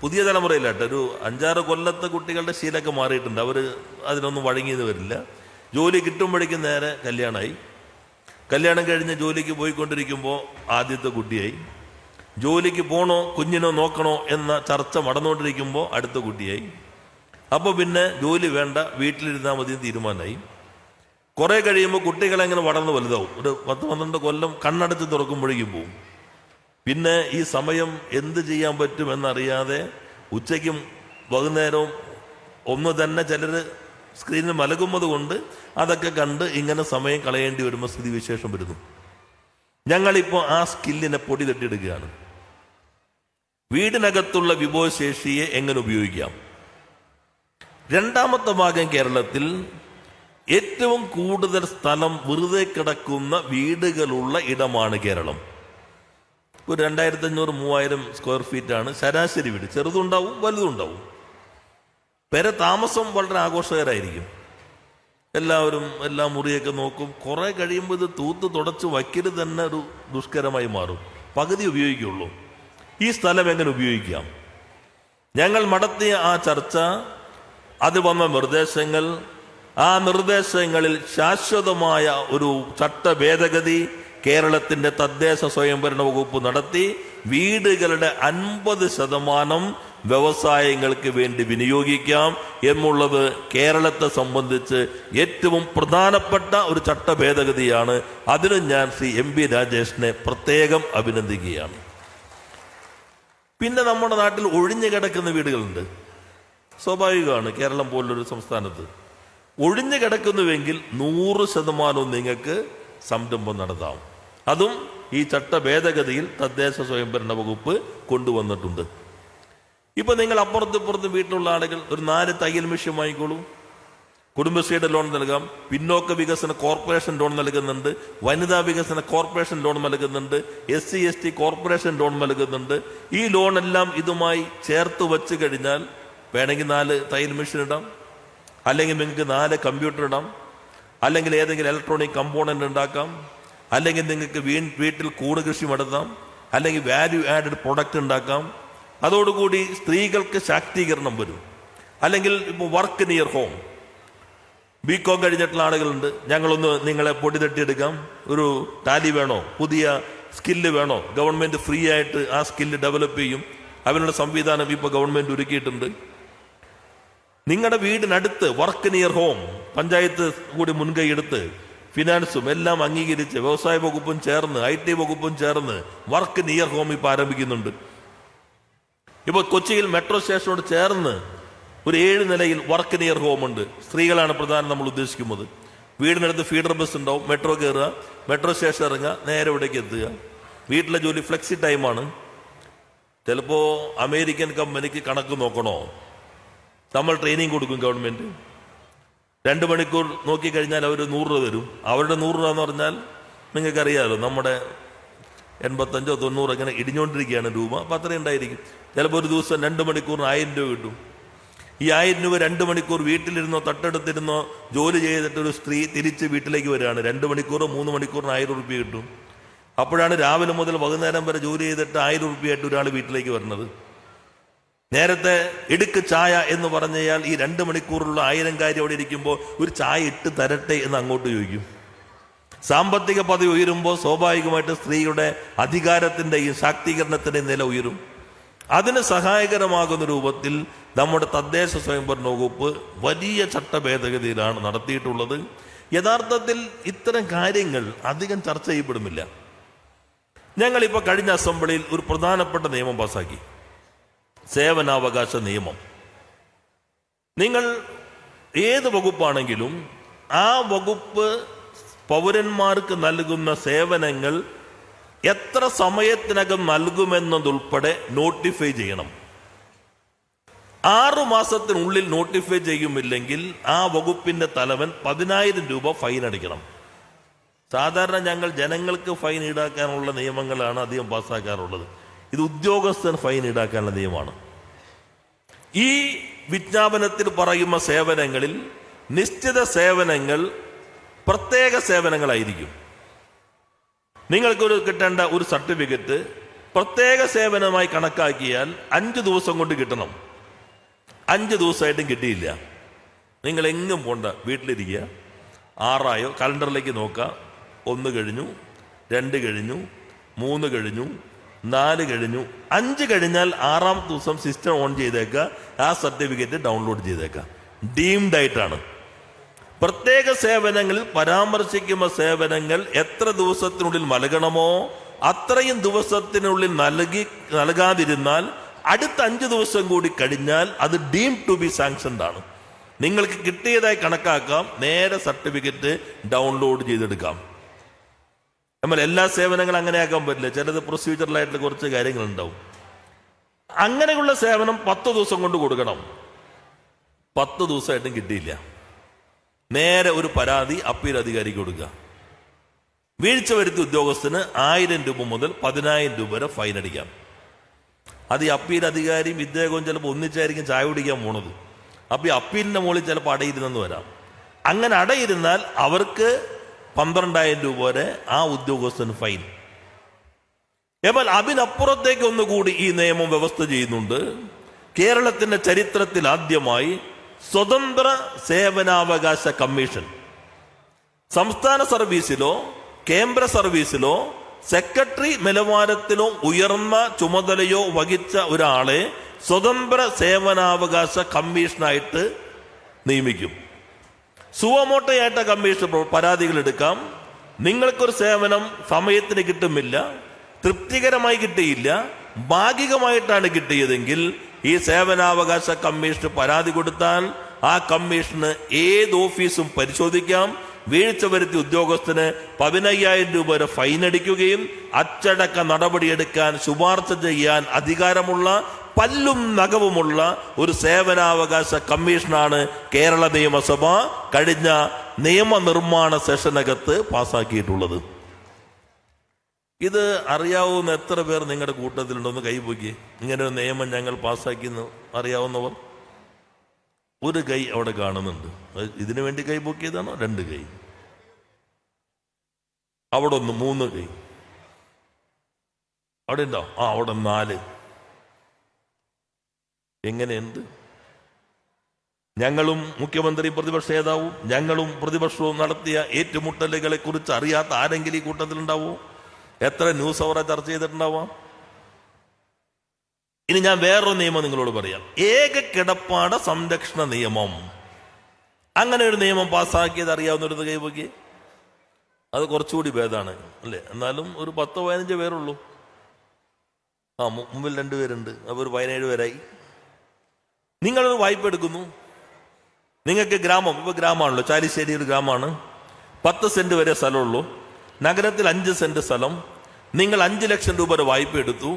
പുതിയ തലമുറയിലാട്ടെ, ഒരു 5-6 കൊല്ലത്തെ കുട്ടികളുടെ ശീലമൊക്കെ മാറിയിട്ടുണ്ട്. അവർ അതിനൊന്നും വഴങ്ങിയെന്ന് വരില്ല. ജോലി കിട്ടുമ്പോഴേക്കും നേരെ കല്യാണമായി. കല്യാണം കഴിഞ്ഞ് ജോലിക്ക് പോയിക്കൊണ്ടിരിക്കുമ്പോൾ ആദ്യത്തെ കുട്ടിയായി. ജോലിക്ക് പോകണോ കുഞ്ഞിനോ നോക്കണോ എന്ന ചർച്ച നടന്നുകൊണ്ടിരിക്കുമ്പോൾ അടുത്ത കുട്ടിയായി. അപ്പോൾ പിന്നെ ജോലി വേണ്ട, വീട്ടിലിരുന്നാൽ മതി തീരുമാനമായി. കുറേ കഴിയുമ്പോൾ കുട്ടികളെങ്ങനെ വളർന്ന് വലുതാവും. ഒരു 10-12 കൊല്ലം കണ്ണടച്ച് തുറക്കുമ്പോഴേക്കും പോവും. പിന്നെ ഈ സമയം എന്ത് ചെയ്യാൻ പറ്റുമെന്നറിയാതെ ഉച്ചയ്ക്കും വൈകുന്നേരവും ഒന്ന് തന്നെ ചിലർ സ്ക്രീനിൽ മലകുന്നത് കൊണ്ട് അതൊക്കെ കണ്ട് ഇങ്ങനെ സമയം കളയേണ്ടി വരുമ്പോൾ സ്ഥിതിവിശേഷം വരുന്നു. ഞങ്ങളിപ്പോൾ ആ സ്കില്ലിനെ പൊടി തട്ടിയെടുക്കുകയാണ്. വീടിനകത്തുള്ള വിഭവശേഷിയെ എങ്ങനെ ഉപയോഗിക്കാം? രണ്ടാമത്തെ ഭാഗം, കേരളത്തിൽ ഏറ്റവും കൂടുതൽ സ്ഥലം വെറുതെ കിടക്കുന്ന വീടുകളുള്ള ഇടമാണ് കേരളം. ഒരു 2500-3000 സ്ക്വയർ ഫീറ്റാണ് ശരാശരി വീട്. ചെറുതുണ്ടാവും, വലുതുണ്ടാവും. പെര താമസം വളരെ ആഘോഷകരായിരിക്കും. എല്ലാവരും എല്ലാ മുറിയൊക്കെ നോക്കും. കുറെ കഴിയുമ്പോൾ ഇത് തൂത്ത് തുടച്ച് വയ്ക്കൽ തന്നെ ഒരു ദുഷ്കരമായി മാറും. പകുതി ഉപയോഗിക്കുള്ളൂ. ഈ സ്ഥലം എങ്ങനെ ഉപയോഗിക്കാം? ഞങ്ങൾ നടത്തിയ ആ ചർച്ച, അത് വന്ന നിർദ്ദേശങ്ങൾ, ആ നിർദ്ദേശങ്ങളിൽ ശാശ്വതമായ ഒരു ചട്ട ഭേദഗതി കേരളത്തിൻ്റെ തദ്ദേശ സ്വയംഭരണ വകുപ്പ് നടത്തി വീടുകളുടെ 50% വ്യവസായങ്ങൾക്ക് വേണ്ടി വിനിയോഗിക്കാം എന്നുള്ളത് കേരളത്തെ സംബന്ധിച്ച് ഏറ്റവും പ്രധാനപ്പെട്ട ഒരു ചട്ട ഭേദഗതിയാണ്. അതിന് ഞാൻ ശ്രീ MB രാജേഷിനെ പ്രത്യേകം അഭിനന്ദിക്കുകയാണ്. പിന്നെ നമ്മുടെ നാട്ടിൽ ഒഴിഞ്ഞു കിടക്കുന്ന വീടുകളുണ്ട്. സ്വാഭാവികമാണ്, കേരളം പോലൊരു സംസ്ഥാനത്ത് ഒഴിഞ്ഞു കിടക്കുന്നുവെങ്കിൽ 100% നിങ്ങൾക്ക് സംരംഭം നടത്താം. അതും ഈ ചട്ട ഭേദഗതിയിൽ തദ്ദേശ സ്വയംഭരണ വകുപ്പ് കൊണ്ടുവന്നിട്ടുണ്ട്. ഇപ്പൊ നിങ്ങൾ അപ്പുറത്തും വീട്ടിലുള്ള ആളുകൾ ഒരു 4 തയ്യൽ മെഷീൻ വാങ്ങിക്കോളൂ. കുടുംബശ്രീയുടെ ലോൺ നൽകാം. പിന്നോക്ക വികസന കോർപ്പറേഷൻ ലോൺ നൽകുന്നുണ്ട്. വനിതാ വികസന കോർപ്പറേഷൻ ലോൺ നൽകുന്നുണ്ട്. SC/ST കോർപ്പറേഷൻ ലോൺ നൽകുന്നുണ്ട്. ഈ ലോണെല്ലാം ഇതുമായി ചേർത്ത് വച്ച് കഴിഞ്ഞാൽ വേണമെങ്കിൽ 4 തയ്യൽ മെഷീൻ ഇടാം, അല്ലെങ്കിൽ നിങ്ങൾക്ക് 4 കമ്പ്യൂട്ടർ ഇടാം, അല്ലെങ്കിൽ ഏതെങ്കിലും ഇലക്ട്രോണിക് കമ്പോണന്റ് ഉണ്ടാക്കാം, അല്ലെങ്കിൽ നിങ്ങൾക്ക് വീട്ടിൽ കൂട് കൃഷി നടത്താം, അല്ലെങ്കിൽ വാല്യൂ ആഡഡ് പ്രൊഡക്റ്റ് ഉണ്ടാക്കാം. അതോടുകൂടി സ്ത്രീകൾക്ക് ശാക്തീകരണം വരും. അല്ലെങ്കിൽ ഇപ്പോൾ വർക്ക് നിയർ ഹോം, BCom കഴിഞ്ഞിട്ടുള്ള ആളുകളുണ്ട്. ഞങ്ങളൊന്ന് നിങ്ങളെ പൊടി തട്ടിയെടുക്കാം. ഒരു ടാലി വേണോ, പുതിയ സ്കില്ല് വേണോ, ഗവൺമെൻറ് ഫ്രീ ആയിട്ട് ആ സ്കില്ല് ഡെവലപ്പ് ചെയ്യും. അതിനുള്ള സംവിധാനം ഇപ്പോൾ ഗവൺമെൻറ് ഒരുക്കിയിട്ടുണ്ട്. നിങ്ങളുടെ വീടിനടുത്ത് വർക്ക് നിയർ ഹോം പഞ്ചായത്ത് കൂടി മുൻകൈ എടുത്ത് ഫിനാൻസും എല്ലാം അംഗീകരിച്ച് വ്യവസായ വകുപ്പും ചേർന്ന് IT വകുപ്പും ചേർന്ന് വർക്ക് നിയർ ഹോം ഇപ്പോൾ ആരംഭിക്കുന്നുണ്ട്. ഇപ്പോൾ കൊച്ചിയിൽ മെട്രോ സ്റ്റേഷനോട് ചേർന്ന് ഒരു 7 നിലയിൽ വർക്ക് നിയർ ഹോം ഉണ്ട്. സ്ത്രീകളാണ് പ്രധാനം നമ്മൾ ഉദ്ദേശിക്കുന്നത്. വീടിനടുത്ത് ഫീഡർ ബസ് ഉണ്ടാവും. മെട്രോ കയറുക, മെട്രോ സ്റ്റേഷൻ ഇറങ്ങുക, നേരെ ഇവിടേക്ക് എത്തുക. വീട്ടിലെ ജോലി ഫ്ലെക്സി ടൈമാണ്. ചിലപ്പോൾ അമേരിക്കൻ കമ്പനിക്ക് കണക്ക് നോക്കണോ? നമ്മൾ ട്രെയിനിങ് കൊടുക്കും ഗവൺമെൻറ്. 2 മണിക്കൂർ നോക്കിക്കഴിഞ്ഞാൽ അവർ 100 രൂപ തരും. അവരുടെ 100 രൂപ എന്ന് പറഞ്ഞാൽ നിങ്ങൾക്കറിയാമല്ലോ, നമ്മുടെ 85 90 അങ്ങനെ ഇടിഞ്ഞുകൊണ്ടിരിക്കുകയാണ് രൂപ. അപ്പം അത്രയും ഉണ്ടായിരിക്കും. ചിലപ്പോൾ ഒരു ദിവസം 2 മണിക്കൂറിന് 1000 രൂപ കിട്ടും. ഈ 1000 രൂപ 2 മണിക്കൂർ വീട്ടിലിരുന്നോ തട്ടെടുത്തിരുന്നോ ജോലി ചെയ്തിട്ട് ഒരു സ്ത്രീ തിരിച്ച് വീട്ടിലേക്ക് വരികയാണ്. 2 മണിക്കൂറോ 3 മണിക്കൂറിന് 1000 രൂപ കിട്ടും. അപ്പോഴാണ് രാവിലെ മുതൽ വൈകുന്നേരം വരെ ജോലി ചെയ്തിട്ട് 1000 രൂപയായിട്ട് ഒരാൾ വീട്ടിലേക്ക് വരുന്നത്. നേരത്തെ ഇടുക്ക് ചായ എന്ന് പറഞ്ഞാൽ ഈ 2 മണിക്കൂറുള്ള 1000 കാര്യം അവിടെ ഇരിക്കുമ്പോൾ ഒരു ചായ ഇട്ട് തരട്ടെ എന്ന് അങ്ങോട്ട് ചോദിക്കും. സാമ്പത്തിക പദവി ഉയരുമ്പോൾ സ്വാഭാവികമായിട്ട് സ്ത്രീയുടെ അധികാരത്തിൻ്റെയും ശാക്തീകരണത്തിൻ്റെയും നില ഉയരും. അതിന് സഹായകരമാകുന്ന രൂപത്തിൽ നമ്മുടെ തദ്ദേശ സ്വയംഭരണ വകുപ്പ് വലിയ ചട്ട ഭേദഗതിയിലാണ് നടത്തിയിട്ടുള്ളത്. യഥാർത്ഥത്തിൽ ഇത്തരം കാര്യങ്ങൾ അധികം ചർച്ച ചെയ്യപ്പെടുന്നില്ല. ഞങ്ങളിപ്പോൾ കഴിഞ്ഞ അസംബ്ലിയിൽ ഒരു പ്രധാനപ്പെട്ട നിയമം പാസാക്കി, സേവനാവകാശ നിയമം. നിങ്ങൾ ഏത് വകുപ്പാണെങ്കിലും ആ വകുപ്പ് പൗരന്മാർക്ക് നൽകുന്ന സേവനങ്ങൾ എത്ര സമയത്തിനകം നൽകുമെന്നതുൾപ്പെടെ നോട്ടിഫൈ ചെയ്യണം. 6 മാസത്തിനുള്ളിൽ നോട്ടിഫൈ ചെയ്യുമില്ലെങ്കിൽ ആ വകുപ്പിന്റെ തലവൻ 10,000 രൂപ ഫൈൻ അടിക്കണം. സാധാരണ ഞങ്ങൾ ജനങ്ങൾക്ക് ഫൈൻ ഈടാക്കാനുള്ള നിയമങ്ങളാണ് അധികം പാസ്സാക്കാറുള്ളത്. ഇത് ഉദ്യോഗസ്ഥൻ ഫൈൻ ഈടാക്കാനുള്ള നിയമമാണ്. ഈ വിജ്ഞാപനത്തിൽ പറയുന്ന സേവനങ്ങളിൽ നിശ്ചിത സേവനങ്ങൾ പ്രത്യേക സേവനങ്ങളായിരിക്കും. നിങ്ങൾക്കൊരു കിട്ടേണ്ട ഒരു സർട്ടിഫിക്കറ്റ് പ്രത്യേക സേവനമായി കണക്കാക്കിയാൽ 5 ദിവസം കൊണ്ട് കിട്ടണം. 5 ദിവസമായിട്ടും കിട്ടിയില്ല. നിങ്ങൾ എങ്ങും പോണ്ട, വീട്ടിലിരിക്കുക. 6 കലണ്ടറിലേക്ക് നോക്കുക. 1 കഴിഞ്ഞു, 2 കഴിഞ്ഞു, 3 കഴിഞ്ഞു, 4 കഴിഞ്ഞു, 5 കഴിഞ്ഞാൽ 6ാമത്തെ ദിവസം സിസ്റ്റം ഓൺ ചെയ്തേക്കുക. ആ സർട്ടിഫിക്കറ്റ് ഡൗൺലോഡ് ചെയ്തേക്കുക. ഡീംഡ് ആയിട്ടാണ്. പ്രത്യേക സേവനങ്ങളിൽ പരാമർശിക്കുന്ന സേവനങ്ങൾ എത്ര ദിവസത്തിനുള്ളിൽ നൽകണമോ അത്രയും ദിവസത്തിനുള്ളിൽ നൽകാതിരുന്നാൽ അടുത്ത 5 ദിവസം കൂടി കഴിഞ്ഞാൽ അത് ഡീംഡ് ടു ബി സാങ്ഷൻഡ് ആണ്. നിങ്ങൾക്ക് കിട്ടിയതായി കണക്കാക്കാം. നേരെ സർട്ടിഫിക്കറ്റ് ഡൗൺലോഡ് ചെയ്തെടുക്കാം. നമ്മൾ എല്ലാ സേവനങ്ങളും അങ്ങനെ ആക്കാൻ പറ്റില്ല. ചിലത് പ്രൊസീജിയറലായിട്ടുള്ള കുറച്ച് കാര്യങ്ങളുണ്ടാവും. അങ്ങനെയുള്ള സേവനം 10 ദിവസം കൊണ്ട് കൊടുക്കണം. 10 ദിവസമായിട്ടും കിട്ടിയില്ല. നേരെ ഒരു പരാതി അപ്പീൽ അധികാരിക്ക് കൊടുക്കുക. വീഴ്ച വരുത്തിയ ഉദ്യോഗസ്ഥന് 1000 രൂപ മുതൽ 10,000 രൂപ വരെ ഫൈൻ അടിക്കാം. അത് ഈ അപ്പീൽ അധികാരിയും ഇദ്ദേഹവും ചിലപ്പോൾ ഒന്നിച്ചായിരിക്കും ചായ കുടിക്കാൻ പോണത്. അപ്പൊ ഈ അപ്പീലിന്റെ മുകളിൽ ചിലപ്പോൾ അടയിരുന്നെന്ന് വരാം. അങ്ങനെ അടയിരുന്നാൽ അവർക്ക് 12,000 രൂപ വരെ ആ ഉദ്യോഗസ്ഥന് ഫൈൻ. എന്നാൽ അതിനപ്പുറത്തേക്ക് ഒന്നുകൂടി ഈ നിയമം വ്യവസ്ഥ ചെയ്യുന്നുണ്ട്. കേരളത്തിന്റെ ചരിത്രത്തിൽ ആദ്യമായി സ്വതന്ത്ര സേവനാവകാശ കമ്മീഷൻ. സംസ്ഥാന സർവീസിലോ കേന്ദ്ര സർവീസിലോ സെക്രട്ടറി നിലവാരത്തിലോ ഉയർന്ന ചുമതലയോ വഹിച്ച ഒരാളെ സ്വതന്ത്ര സേവനാവകാശ കമ്മീഷനായിട്ട് നിയമിക്കും. സുവമോട്ടയായിട്ട കമ്മീഷൻ പരാതികൾ എടുക്കാം. നിങ്ങൾക്കൊരു സേവനം സമയത്തിന് കിട്ടുന്നില്ല, തൃപ്തികരമായി കിട്ടിയില്ല, ഭാഗികമായിട്ടാണ് കിട്ടിയതെങ്കിൽ ഈ സേവനാവകാശ കമ്മീഷന് പരാതി കൊടുത്താൽ ആ കമ്മീഷന് ഏത് ഓഫീസും പരിശോധിക്കാം. വീഴ്ച വരുത്തിയ ഉദ്യോഗസ്ഥന് 15,000 രൂപ വരെ ഫൈൻ അടിക്കുകയും അച്ചടക്ക നടപടിയെടുക്കാൻ ശുപാർശ ചെയ്യാൻ അധികാരമുള്ള പല്ലും നഖവുമുള്ള ഒരു സേവനാവകാശ കമ്മീഷനാണ് കേരള നിയമസഭ കഴിഞ്ഞ നിയമനിർമ്മാണ സെഷനകത്ത് പാസാക്കിയിട്ടുള്ളത്. ഇത് അറിയാവുന്ന എത്ര പേർ നിങ്ങളുടെ കൂട്ടത്തിലുണ്ടോന്ന് കൈപൊക്കി? ഇങ്ങനെ ഒരു നിയമം ഞങ്ങൾ പാസ്സാക്കിയെന്ന് അറിയാവുന്നവർ ഒരു കൈ അവിടെ കാണുന്നുണ്ട്. ഇതിനു വേണ്ടി കൈ പൊക്കിയതാണോ? 2 കൈ. അവിടെ 1, 3 കൈ. അവിടെ ഉണ്ടോ? അവിടെ 4. എങ്ങനെയുണ്ട്? ഞങ്ങളും മുഖ്യമന്ത്രി പ്രതിപക്ഷ നേതാവും ഞങ്ങളും പ്രതിപക്ഷവും നടത്തിയ ഏറ്റുമുട്ടലുകളെ കുറിച്ച് അറിയാത്ത ആരെങ്കിലും ഈ കൂട്ടത്തിലുണ്ടാവോ? എത്ര ന്യൂസ് അവരെ ചർച്ച ചെയ്തിട്ടുണ്ടാവാം. ഇനി ഞാൻ വേറൊരു നിയമം നിങ്ങളോട് പറയാം. ഏക കിടപ്പാട സംരക്ഷണ നിയമം. അങ്ങനെ ഒരു നിയമം പാസ്സാക്കിയത് അറിയാവുന്നൊരു കൈപൊക്കി. അത് കുറച്ചുകൂടി ഭേദമാണ് അല്ലേ? എന്നാലും ഒരു 10-15 പേരുള്ളൂ. മുമ്പിൽ 2 പേരുണ്ട്. അപ്പോൾ ഒരു 17 പേരായി. നിങ്ങളൊരു വായ്പ എടുക്കുന്നു. നിങ്ങൾക്ക് ഗ്രാമം, ഇപ്പോൾ ഗ്രാമമാണല്ലോ, ചാലിശ്ശേരി ഒരു ഗ്രാമമാണ്. 10 സെന്റ് വരെ സ്ഥലമുള്ളൂ. നഗരത്തിൽ 5 സെന്റ് സ്ഥലം. നിങ്ങൾ 5 ലക്ഷം രൂപ വായ്പ എടുത്തു.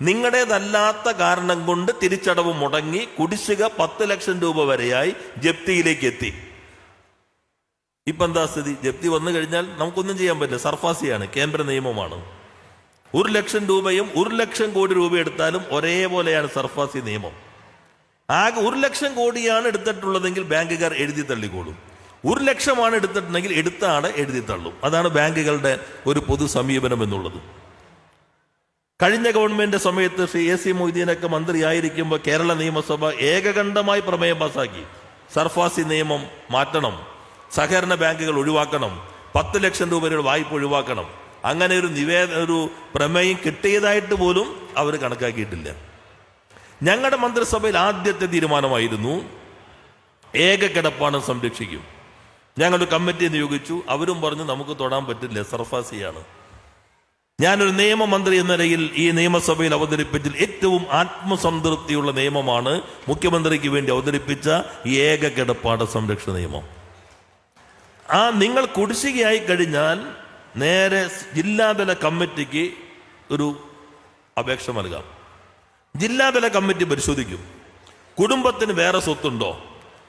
നിങ്ങളുടേതല്ലാത്ത കാരണം കൊണ്ട് തിരിച്ചടവ് മുടങ്ങി കുടിശ്ശിക 10 ലക്ഷം രൂപ വരെയായി ജപ്തിയിലേക്ക് എത്തി. ഇപ്പൊ എന്താ സ്ഥിതി? ജപ്തി വന്നു കഴിഞ്ഞാൽ നമുക്കൊന്നും ചെയ്യാൻ പറ്റില്ല. സർഫാസിയാണ്, കേന്ദ്ര നിയമമാണ്. 1 ലക്ഷം രൂപയും 1 ലക്ഷം കോടി രൂപ എടുത്താലും ഒരേപോലെയാണ് സർഫാസി നിയമം. ആകെ 1 ലക്ഷം കോടിയാണ് എടുത്തിട്ടുള്ളതെങ്കിൽ ബാങ്കുകാർ എഴുതി തള്ളിക്കോളും. 1 ലക്ഷമാണ് എടുത്തിട്ടുണ്ടെങ്കിൽ എടുത്ത ആളെ എഴുതി തള്ളും. അതാണ് ബാങ്കുകളുടെ ഒരു പൊതു സമീപനം എന്നുള്ളത്. കഴിഞ്ഞ ഗവൺമെന്റ് സമയത്ത് ശ്രീ AC മൊയ്തീനൊക്കെ മന്ത്രിയായിരിക്കുമ്പോൾ കേരള നിയമസഭ ഏകകണ്ഠമായി പ്രമേയം പാസാക്കി. സർഫാസി നിയമം മാറ്റണം, സഹകരണ ബാങ്കുകൾ ഒഴിവാക്കണം, 10 ലക്ഷം രൂപയുടെ വായ്പ ഒഴിവാക്കണം. അങ്ങനെ ഒരു പ്രമേയം കിട്ടിയതായിട്ട് പോലും അവർ കണക്കാക്കിയിട്ടില്ല. ഞങ്ങളുടെ മന്ത്രിസഭയിൽ ആദ്യത്തെ തീരുമാനമായിരുന്നു ഏക കിടപ്പാടം സംരക്ഷിക്കും. ഞങ്ങളൊരു കമ്മിറ്റി നിയോഗിച്ചു. അവരും പറഞ്ഞു നമുക്ക് തൊടാൻ പറ്റില്ല, സർഫാസിയാണ്. ഞാനൊരു നിയമമന്ത്രി എന്ന നിലയിൽ ഈ നിയമസഭയിൽ അവതരിപ്പിച്ചതിൽ ഏറ്റവും ആത്മസംതൃപ്തിയുള്ള നിയമമാണ് മുഖ്യമന്ത്രിക്ക് വേണ്ടി അവതരിപ്പിച്ച ഈ ഏക കിടപ്പാട സംരക്ഷണ നിയമം. നിങ്ങൾ കുടിശ്ശികയായി കഴിഞ്ഞാൽ നേരെ ജില്ലാതല കമ്മിറ്റിക്ക് ഒരു അപേക്ഷ നൽകാം. ജില്ലാതല കമ്മിറ്റി പരിശോധിക്കും. കുടുംബത്തിന് വേറെ സ്വത്തുണ്ടോ?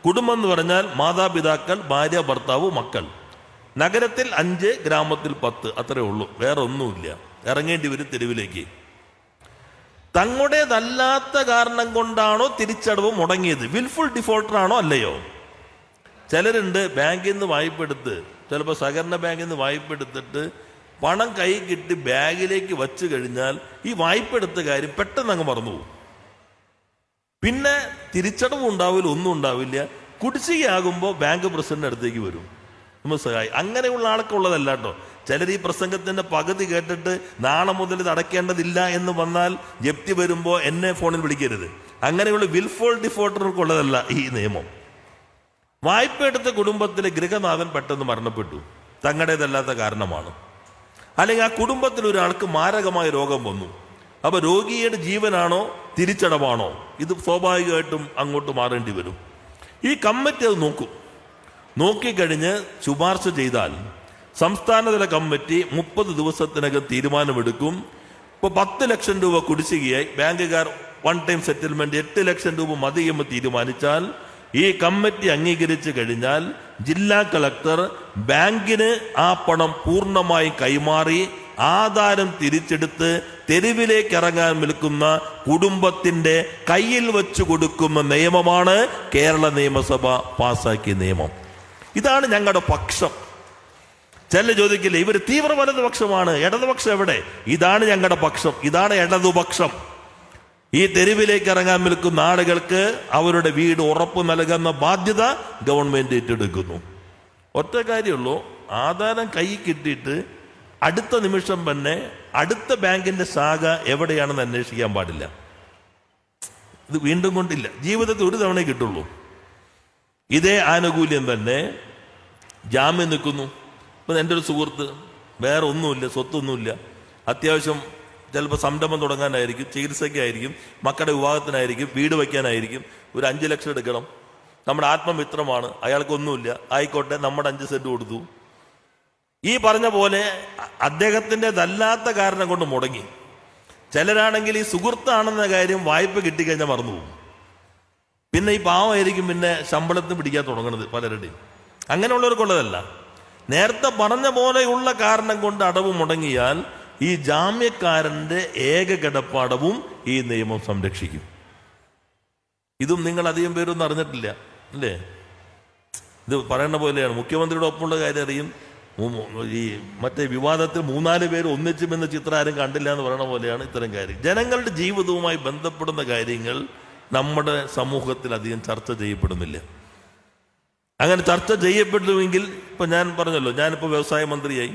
കുടുംബം എന്ന് പറഞ്ഞാൽ മാതാപിതാക്കൾ, ഭാര്യ, ഭർത്താവ്, മക്കൾ. നഗരത്തിൽ 5, ഗ്രാമത്തിൽ 10, അത്രേ ഉള്ളൂ. വേറെ ഒന്നുമില്ല. ഇറങ്ങേണ്ടി വരും തെരുവിലേക്ക്. തങ്ങളുടേതല്ലാത്ത കാരണം കൊണ്ടാണോ തിരിച്ചടവ് മുടങ്ങിയത്? വിൽഫുൾ ഡിഫോൾട്ടർ ആണോ അല്ലയോ? ചിലരുണ്ട് ബാങ്കിൽ നിന്ന് വായ്പ എടുത്ത്, ചിലപ്പോൾ സഹകരണ ബാങ്കിൽ നിന്ന് വായ്പ എടുത്തിട്ട് പണം കൈ കിട്ടി ബാഗിലേക്ക് വച്ചു കഴിഞ്ഞാൽ ഈ വായ്പ എടുത്ത കാര്യം പെട്ടെന്ന് അങ്ങ് മറന്നുപോകും. പിന്നെ തിരിച്ചടവും ഉണ്ടാവില്ല, ഒന്നും ഉണ്ടാവില്ല. കുടിശ്ശികയാകുമ്പോൾ ബാങ്ക് പ്രസിഡന്റ് അടുത്തേക്ക് വരും, നമ്മൾ സഹായി. അങ്ങനെയുള്ള ആളൊക്കെ ഉള്ളതല്ല കേട്ടോ. ചിലർ ഈ പ്രസംഗത്തിന്റെ പകുതി കേട്ടിട്ട് നാളെ മുതൽ ഇത് അടയ്ക്കേണ്ടതില്ല എന്ന് വന്നാൽ ജപ്തി വരുമ്പോൾ എന്നെ ഫോണിൽ വിളിക്കരുത്. അങ്ങനെയുള്ള വിൽഫോൾ ഡിഫോൾട്ടർക്കുള്ളതല്ല ഈ നിയമം. വായ്പ എടുത്ത കുടുംബത്തിലെ ഗൃഹനാഥൻ പെട്ടെന്ന് മരണപ്പെട്ടു, തങ്ങളുടേതല്ലാത്ത കാരണമാണ്. അല്ലെങ്കിൽ ആ കുടുംബത്തിൽ ഒരാൾക്ക് മാരകമായ രോഗം വന്നു. അപ്പൊ രോഗിയുടെ ജീവനാണോ തിരിച്ചടവാണോ? ഇത് സ്വാഭാവികമായിട്ടും അങ്ങോട്ട് മാറേണ്ടി വരും. ഈ കമ്മിറ്റി അത് നോക്കും. നോക്കിക്കഴിഞ്ഞ് ശുപാർശ ചെയ്താൽ സംസ്ഥാനതല കമ്മിറ്റി 30 ദിവസത്തിനകം തീരുമാനമെടുക്കും. ഇപ്പോൾ 10 ലക്ഷം രൂപ കുടിശ്ശികയായി ബാങ്കുകാർ വൺ ടൈം സെറ്റിൽമെന്റ് 8 ലക്ഷം രൂപ മതിയെന്ന് തീരുമാനിച്ചാൽ ഈ കമ്മിറ്റി അംഗീകരിച്ചു കഴിഞ്ഞാൽ ജില്ലാ കളക്ടർ ബാങ്കിന് ആ പണം പൂർണ്ണമായി കൈമാറി ആധാരം തിരിച്ചെടുത്ത് തെരുവിലേക്ക് ഇറങ്ങാൻ നിൽക്കുന്ന കുടുംബത്തിന്റെ കയ്യിൽ വെച്ചു കൊടുക്കുന്ന നിയമമാണ് കേരള നിയമസഭ പാസാക്കിയ നിയമം. ഇതാണ് ഞങ്ങളുടെ പക്ഷം. ചില ചോദിക്കില്ല, ഇവർ തീവ്ര വലതുപക്ഷമാണ്, ഇടതുപക്ഷം എവിടെ? ഇതാണ് ഞങ്ങളുടെ പക്ഷം, ഇതാണ് ഇടതുപക്ഷം. ഈ തെരുവിലേക്ക് ഇറങ്ങാൻ നിൽക്കുന്ന ആളുകൾക്ക് അവരുടെ വീട് ഉറപ്പ് നൽകുന്ന ബാധ്യത ഗവൺമെന്റ് ഏറ്റെടുക്കുന്നു. ഒറ്റ കാര്യമുള്ളൂ, ആധാരം കൈ കിട്ടിയിട്ട് അടുത്ത നിമിഷം തന്നെ അടുത്ത ബാങ്കിന്റെ ശാഖ എവിടെയാണെന്ന് അന്വേഷിക്കാൻ പാടില്ല. ഇത് വീണ്ടും കൊണ്ടില്ല, ജീവിതത്തിൽ ഒരു തവണ കിട്ടുള്ളൂ. ഇതേ ആനുകൂല്യം തന്നെ ജാമ്യം നിൽക്കുന്നു. ഇപ്പം എൻ്റെ ഒരു സുഹൃത്ത്, വേറെ ഒന്നുമില്ല, സ്വത്തൊന്നുമില്ല, അത്യാവശ്യം ചിലപ്പോൾ സംരംഭം തുടങ്ങാനായിരിക്കും, ചികിത്സയ്ക്കായിരിക്കും, മക്കളുടെ വിവാഹത്തിനായിരിക്കും, വീട് വയ്ക്കാനായിരിക്കും. ഒരു 5 ലക്ഷം എടുക്കണം. നമ്മുടെ ആത്മമിത്രമാണ്, അയാൾക്കൊന്നുമില്ല, ആയിക്കോട്ടെ നമ്മുടെ 5 സെന്റ് കൊടുത്തു. ഈ പറഞ്ഞ പോലെ അദ്ദേഹത്തിൻ്റെതല്ലാത്ത കാരണം കൊണ്ട് മുടങ്ങി. ചിലരാണെങ്കിൽ ഈ സുഹൃത്താണെന്ന കാര്യം വായ്പ കിട്ടിക്കഴിഞ്ഞാൽ മറന്നുപോകും. പിന്നെ ഈ പാവമായിരിക്കും പിന്നെ ശമ്പളത്തിന് പിടിക്കാൻ തുടങ്ങുന്നത് പലരുടെയും. അങ്ങനെയുള്ളവർക്കുള്ളതല്ല. നേരത്തെ പറഞ്ഞ പോലെയുള്ള കാരണം കൊണ്ട് അടവ് മുടങ്ങിയാൽ ഈ ജാമ്യക്കാരന്റെ ഏക കിടപ്പാടവും ഈ നിയമം സംരക്ഷിക്കും. ഇതും നിങ്ങൾ അധികം പേരൊന്നും അറിഞ്ഞിട്ടില്ല അല്ലേ? ഇത് പറയുന്ന പോലെയാണ്. മുഖ്യമന്ത്രിയുടെ ഒപ്പമുള്ള കാര്യം അറിയും. ഈ മറ്റേ വിവാദത്തിൽ 3-4 പേര് ഒന്നിച്ചുമെന്ന ചിത്രം ആരും കണ്ടില്ല എന്ന് പറയുന്ന പോലെയാണ് ഇത്തരം കാര്യം. ജനങ്ങളുടെ ജീവിതവുമായി ബന്ധപ്പെടുന്ന കാര്യങ്ങൾ നമ്മുടെ സമൂഹത്തിൽ അധികം ചർച്ച ചെയ്യപ്പെടുന്നില്ല. അങ്ങനെ ചർച്ച ചെയ്യപ്പെടുമെങ്കിൽ, ഇപ്പൊ ഞാൻ പറഞ്ഞല്ലോ, ഞാനിപ്പോൾ വ്യവസായ മന്ത്രിയായി.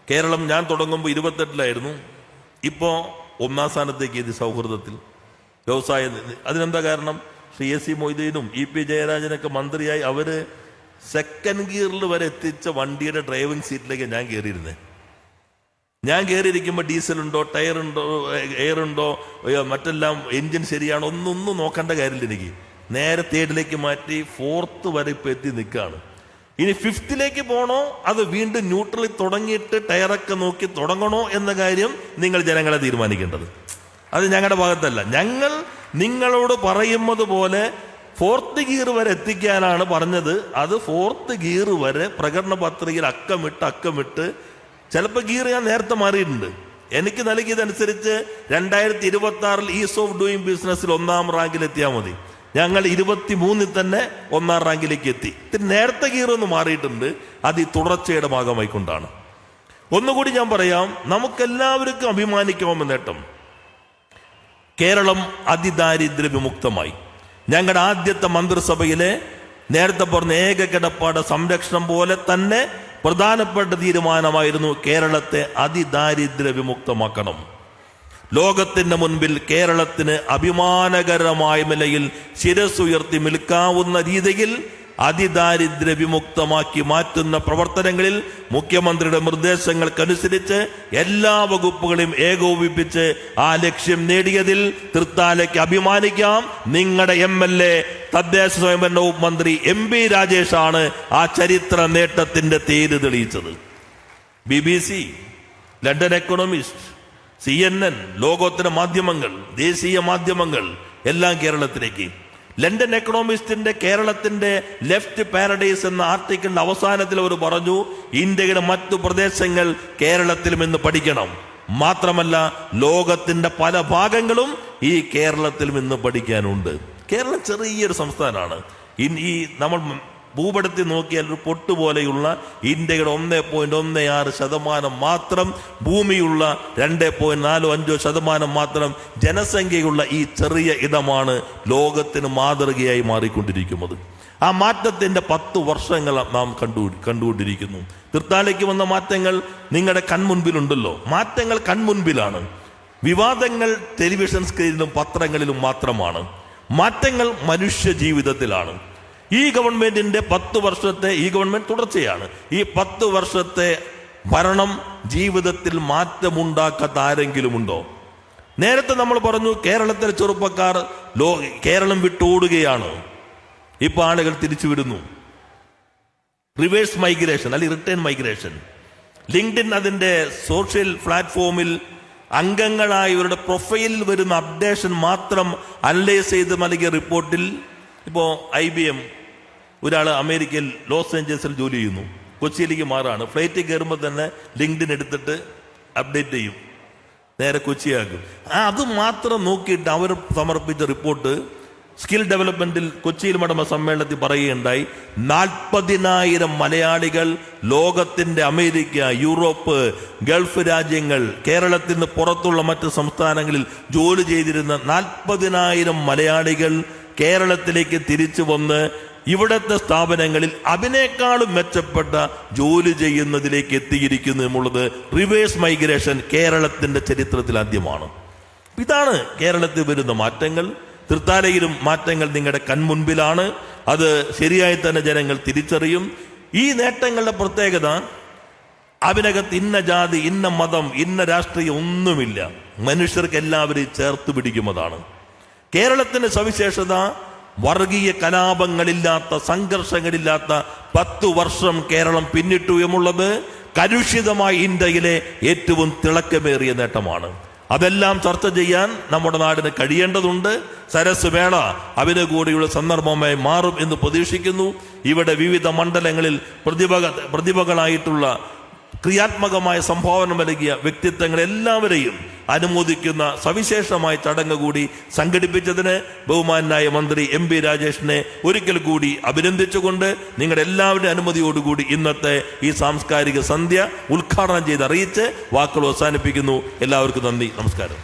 കേരളം ഞാൻ തുടങ്ങുമ്പോൾ 28-ലായിരുന്നു. ഇപ്പോൾ 1-ാം സ്ഥാനത്തേക്ക് എത്തി സൗഹൃദത്തിൽ വ്യവസായ. അതിനെന്താ കാരണം? ശ്രീ AC മൊയ്തീനും EP ജയരാജനൊക്കെ മന്ത്രിയായി അവര് സെക്കൻഡ് ഗിയറിൽ വരെ എത്തിച്ച വണ്ടിയുടെ ഡ്രൈവിംഗ് സീറ്റിലേക്ക് ഞാൻ കയറിയിരുന്നേ. ഞാൻ കയറിയിരിക്കുമ്പോൾ ഡീസലുണ്ടോ, ടയറുണ്ടോ, എയറുണ്ടോ, മറ്റെല്ലാം എൻജിൻ ശരിയാണോ ഒന്നും നോക്കേണ്ട കാര്യമില്ല. എനിക്ക് നേരെ 3ലേക്ക് മാറ്റി 4th വരെ ഇപ്പം എത്തി നിൽക്കുകയാണ്. ഇനി 5th പോകണോ, അത് വീണ്ടും ന്യൂട്രലിൽ തുടങ്ങിയിട്ട് ടയറൊക്കെ നോക്കി തുടങ്ങണോ എന്ന കാര്യം നിങ്ങൾ ജനങ്ങളെ തീരുമാനിക്കേണ്ടത്. അത് ഞങ്ങളുടെ ഭാഗത്തല്ല. ഞങ്ങൾ നിങ്ങളോട് പറയുന്നത് പോലെ 4th ഗിയർ വരെ എത്തിക്കാനാണ് പറഞ്ഞത്. അത് 4th ഗിയർ വരെ പ്രകടന പത്രികയിൽ അക്കമിട്ട് ചിലപ്പോൾ ഗിയർ ഞാൻ നേരത്തെ മാറിയിട്ടുണ്ട്. എനിക്ക് നൽകിയതനുസരിച്ച് 2026 ഈസ് ഓഫ് ഡൂയിങ് ബിസിനസ്സിൽ 1ാം റാങ്കിൽ എത്തിയാൽ മതി. ഞങ്ങൾ 23 തന്നെ 1ാം റാങ്കിലേക്ക് എത്തി. നേരത്തെ ഗിയർ ഒന്ന് മാറിയിട്ടുണ്ട്. അത് ഈ തുടർച്ചയുടെ ഭാഗമായിക്കൊണ്ടാണ്. ഒന്നുകൂടി ഞാൻ പറയാം, നമുക്കെല്ലാവർക്കും അഭിമാനിക്കാവുന്ന നേട്ടം, കേരളം അതിദാരിദ്ര്യ വിമുക്തമായി. ഞങ്ങളുടെ ആദ്യത്തെ മന്ത്രിസഭയിലെ നേരത്തെ പറഞ്ഞ ഏക കിടപ്പാട സംരക്ഷണം പോലെ തന്നെ പ്രധാനപ്പെട്ട തീരുമാനമായിരുന്നു കേരളത്തെ അതിദാരിദ്ര്യ വിമുക്തമാക്കണം. ലോകത്തിന്റെ മുൻപിൽ കേരളത്തിന് അഭിമാനകരമായ നിലയിൽ ശിരസ്സുയർത്തി നിൽക്കാവുന്ന രീതിയിൽ അതിദാരിദ്ര്യ വിമുക്തമാക്കി മാറ്റുന്ന പ്രവർത്തനങ്ങളിൽ മുഖ്യമന്ത്രിയുടെ നിർദ്ദേശങ്ങൾക്കനുസരിച്ച് എല്ലാ വകുപ്പുകളെയും ഏകോപിപ്പിച്ച് ആ ലക്ഷ്യം നേടിയതിൽ തൃത്താലയ്ക്ക് അഭിമാനിക്കാം. നിങ്ങളുടെ MLA തദ്ദേശ സ്വയംഭരണ വകുപ്പ് മന്ത്രി MP രാജേഷാണ് ആ ചരിത്ര നേട്ടത്തിന്റെ തേര് തെളിയിച്ചത്. BBC, ലണ്ടൻ എക്കണോമിസ്റ്റ്, CNN, ലോകോത്തര മാധ്യമങ്ങൾ, ദേശീയ മാധ്യമങ്ങൾ എല്ലാം കേരളത്തിലേക്ക്. ലണ്ടൻ എക്കണോമിസ്റ്റിന്റെ കേരളത്തിന്റെ ലെഫ്റ്റ് പാരഡൈസ് എന്ന ആർട്ടിക്കിളിന്റെ അവസാനത്തിൽ അവർ പറഞ്ഞു, ഇന്ത്യയുടെ മറ്റു പ്രദേശങ്ങൾ കേരളത്തിലും ഇന്ന് പഠിക്കണം. മാത്രമല്ല ലോകത്തിന്റെ പല ഭാഗങ്ങളും ഈ കേരളത്തിലും ഇന്ന് പഠിക്കാനുണ്ട്. കേരളം ചെറിയൊരു സംസ്ഥാനമാണ്. ഈ നമ്മൾ ഭൂപടത്തിൽ നോക്കിയാൽ ഒരു പൊട്ടുപോലെയുള്ള ഇന്ത്യയുടെ 1.16% മാത്രം ഭൂമിയുള്ള 2.45% മാത്രം ജനസംഖ്യയുള്ള ഈ ചെറിയ ഇടമാണ് ലോകത്തിന് മാതൃകയായി മാറിക്കൊണ്ടിരിക്കുന്നത്. ആ മാറ്റത്തിന്റെ 10 വർഷങ്ങൾ നാം കണ്ടുകൊണ്ടിരിക്കുന്നു. തൃത്താലയ്ക്ക് വന്ന മാറ്റങ്ങൾ നിങ്ങളുടെ കൺമുൻപിലുണ്ടല്ലോ. മാറ്റങ്ങൾ കൺമുൻപിലാണ്. വിവാദങ്ങൾ ടെലിവിഷൻ സ്ക്രീനിലും പത്രങ്ങളിലും മാത്രമാണ്. മാറ്റങ്ങൾ മനുഷ്യ ജീവിതത്തിലാണ്. ഈ ഗവൺമെന്റിന്റെ 10 വർഷത്തെ ഈ ഗവൺമെന്റ് തുടർച്ചയാണ്. ഈ 10 വർഷത്തെ ഭരണം ജീവിതത്തിൽ മാറ്റമുണ്ടാക്കാത്ത ആരെങ്കിലും ഉണ്ടോ? നേരത്തെ നമ്മൾ പറഞ്ഞു കേരളത്തിലെ ചെറുപ്പക്കാർ കേരളം വിട്ടോടുകയാണ്. ഇപ്പൊ ആളുകൾ തിരിച്ചു വിടുന്നു. റിവേഴ്സ് മൈഗ്രേഷൻ അല്ലെങ്കിൽ റിട്ടേൺ മൈഗ്രേഷൻ. ലിങ്ക്ഡിൻ അതിന്റെ സോഷ്യൽ പ്ലാറ്റ്ഫോമിൽ അംഗങ്ങളായവരുടെ പ്രൊഫൈലിൽ വരുന്ന അപ്ഡേഷൻ മാത്രം അനലൈസ് ചെയ്ത് നൽകിയ റിപ്പോർട്ടിൽ ഇപ്പോൾ IBM ഒരാൾ അമേരിക്കയിൽ ലോസ് ഏഞ്ചൽസിൽ ജോലി ചെയ്യുന്നു, കൊച്ചിയിലേക്ക് മാറാണ്. ഫ്ലൈറ്റിൽ കയറുമ്പോൾ തന്നെ ലിങ്ക്ഡിൻ എടുത്തിട്ട് അപ്ഡേറ്റ് ചെയ്യും, നേരെ കൊച്ചിയാക്കും. അത് മാത്രം നോക്കിയിട്ട് അവർ സമർപ്പിച്ച റിപ്പോർട്ട് സ്കിൽ ഡെവലപ്മെന്റിൽ കൊച്ചിയിൽ നടന്ന സമ്മേളനത്തിൽ പറയുകയുണ്ടായി. 40,000 മലയാളികൾ ലോകത്തിന്റെ അമേരിക്ക, യൂറോപ്പ്, ഗൾഫ് രാജ്യങ്ങൾ, കേരളത്തിൽ നിന്ന് പുറത്തുള്ള മറ്റ് സംസ്ഥാനങ്ങളിൽ ജോലി ചെയ്തിരുന്ന 40,000 മലയാളികൾ കേരളത്തിലേക്ക് തിരിച്ചു വന്ന് ഇവിടത്തെ സ്ഥാപനങ്ങളിൽ അതിനേക്കാളും മെച്ചപ്പെട്ട ജോലി ചെയ്യുന്നതിലേക്ക് എത്തിയിരിക്കുന്നു എന്നുള്ളത് റിവേഴ്സ് മൈഗ്രേഷൻ കേരളത്തിന്റെ ചരിത്രത്തിൽ ആദ്യമാണ്. ഇതാണ് കേരളത്തിൽ വരുന്ന മാറ്റങ്ങൾ. തൃത്താലയിലും മാറ്റങ്ങൾ നിങ്ങളുടെ കൺമുൻപിലാണ്. അത് ശരിയായി തന്നെ ജനങ്ങൾ തിരിച്ചറിയും. ഈ നേട്ടങ്ങളുടെ പ്രത്യേകത, അതിനകത്ത് ഇന്ന ജാതി, ഇന്ന മതം, ഇന്ന രാഷ്ട്രീയം ഒന്നുമില്ല. മനുഷ്യർക്ക് എല്ലാവരെയും ചേർത്ത് പിടിക്കുന്നതാണ്. കേരളത്തിന്റെ സവിശേഷത വർഗീയ കലാപങ്ങളില്ലാത്ത, സംഘർഷങ്ങളില്ലാത്ത 10 വർഷം കേരളം പിന്നിട്ടു എന്നുള്ളത് കലുഷിതമായ ഇന്ത്യയിലെ ഏറ്റവും തിളക്കമേറിയ നേട്ടമാണ്. അതെല്ലാം ചർച്ച ചെയ്യാൻ നമ്മുടെ നാടിന് കഴിയേണ്ടതുണ്ട്. സരസ് മേള അതിനു കൂടിയുള്ള സന്ദർഭമായി മാറും എന്ന് പ്രതീക്ഷിക്കുന്നു. ഇവിടെ വിവിധ മണ്ഡലങ്ങളിൽ പ്രതിഭകളായിട്ടുള്ള ക്രിയാത്മകമായ സംഭാവന നൽകിയ വ്യക്തിത്വങ്ങൾ എല്ലാവരെയും അനുമോദിക്കുന്ന സവിശേഷമായ ചടങ്ങ് കൂടി സംഘടിപ്പിച്ചതിന് ബഹുമാനായ മന്ത്രി MP രാജേഷിനെ ഒരിക്കൽ കൂടി അഭിനന്ദിച്ചുകൊണ്ട് നിങ്ങളുടെ എല്ലാവരുടെ അനുമതിയോടുകൂടി ഇന്നത്തെ ഈ സാംസ്കാരിക സന്ധ്യ ഉദ്ഘാടനം ചെയ്ത് അറിയിച്ച് വാക്കുകൾ അവസാനിപ്പിക്കുന്നു. എല്ലാവർക്കും നന്ദി, നമസ്കാരം.